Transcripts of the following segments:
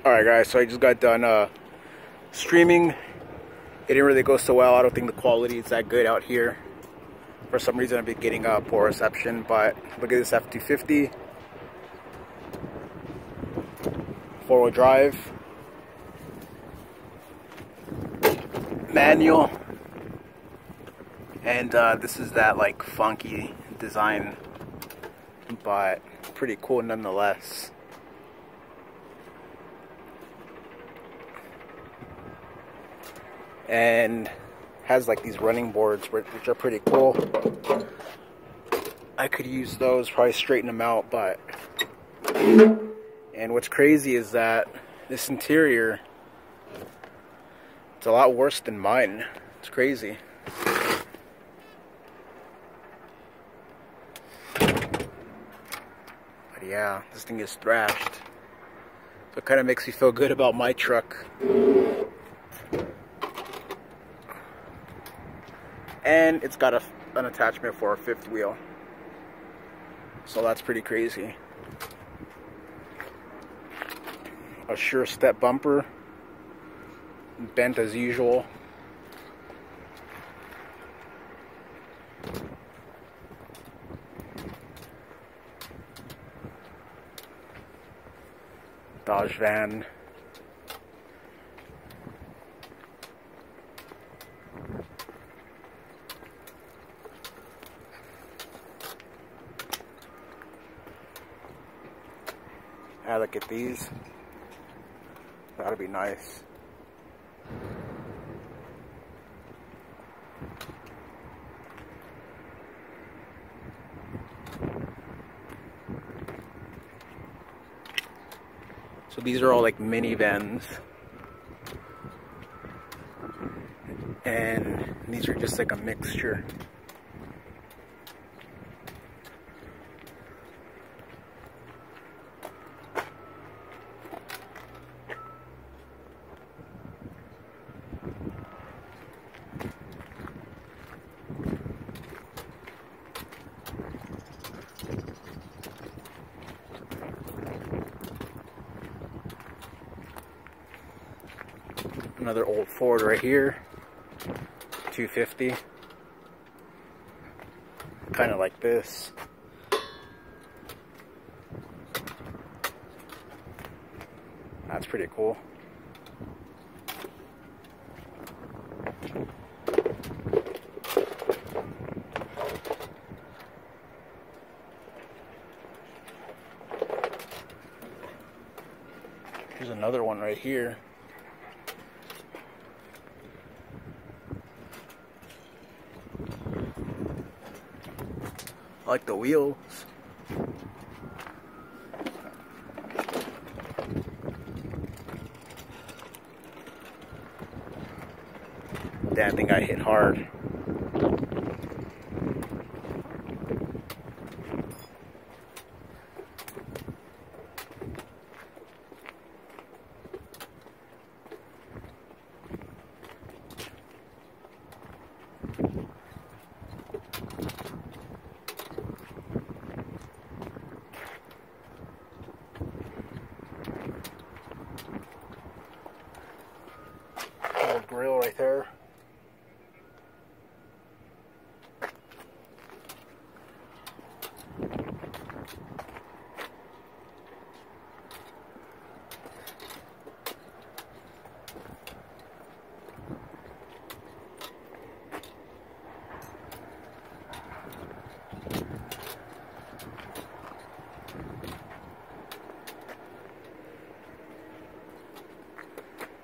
Alright guys, so I just got done streaming. It didn't really go so well. I don't think the quality is that good out here. For some reason I've been getting poor reception, but look at this F-250. 4-wheel drive. Manual. And this is that like funky design, but pretty cool nonetheless. And has like these running boards which are pretty cool. I could use those, probably straighten them out, but and what's crazy is that this interior, it's a lot worse than mine. It's crazy. But yeah, this thing is thrashed. So it kind of makes me feel good about my truck. And it's got an attachment for a fifth wheel. So that's pretty crazy. A sure step bumper. Bent as usual. Dodge van. Ah, look at these. That'll be nice. So these are all like minivans. And these are just like a mixture. Another old Ford right here, 250, kind of like this. That's pretty cool. Here's another one right here. I like the wheels. Damn, I think I hit hard. Grill right there.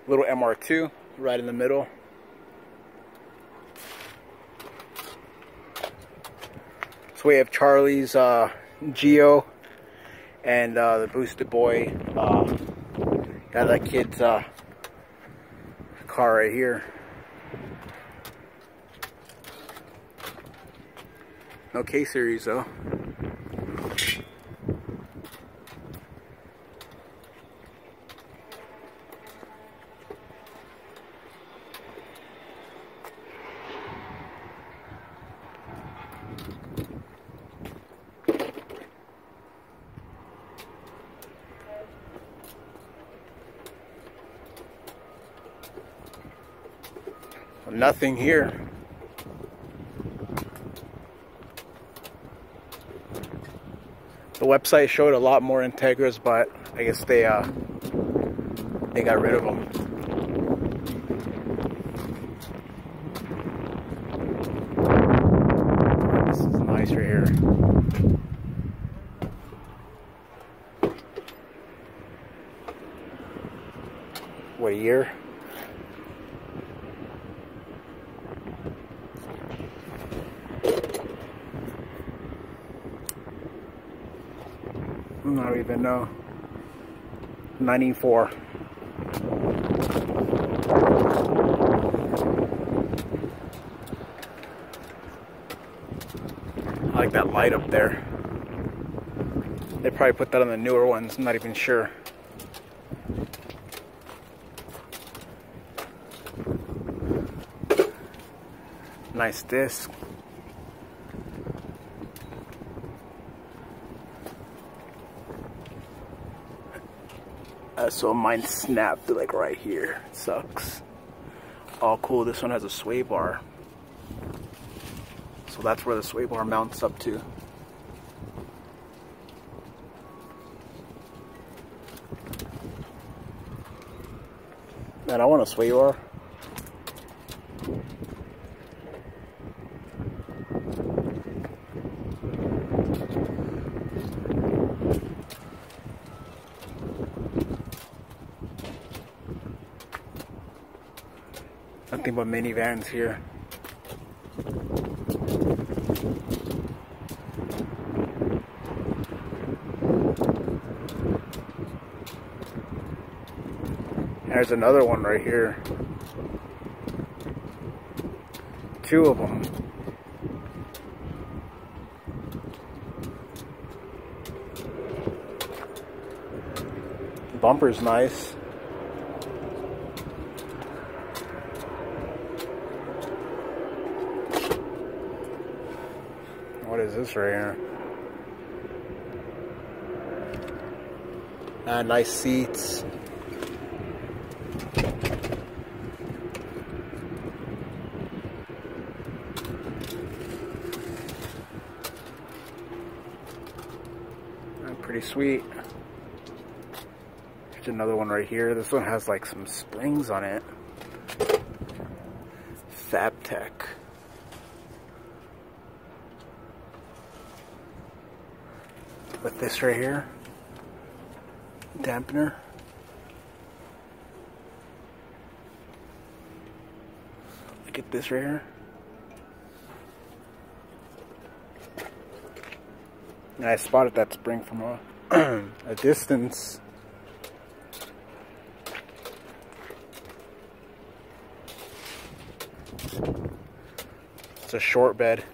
Little MR2 right in the middle. So we have Charlie's Geo and the Boosted Boy. Got that kid's car right here. No K-Series though. Nothing here. The website showed a lot more Integras, but I guess they got rid of them. This is nice right here. What year? I don't even know. 94. I like that light up there. They probably put that on the newer ones, I'm not even sure. Nice disc. So mine snapped like right here. It sucks. Oh cool, this one has a sway bar. So that's where the sway bar mounts up to. Man, I want a sway bar. Nothing but minivans here. There's another one right here. Two of them. Bumper's nice. What is this right here? Nice seats. Pretty sweet. There's another one right here. This one has like some springs on it. Fabtech. With this right here, dampener. Look at this right here. And I spotted that spring from a distance. It's a short bed.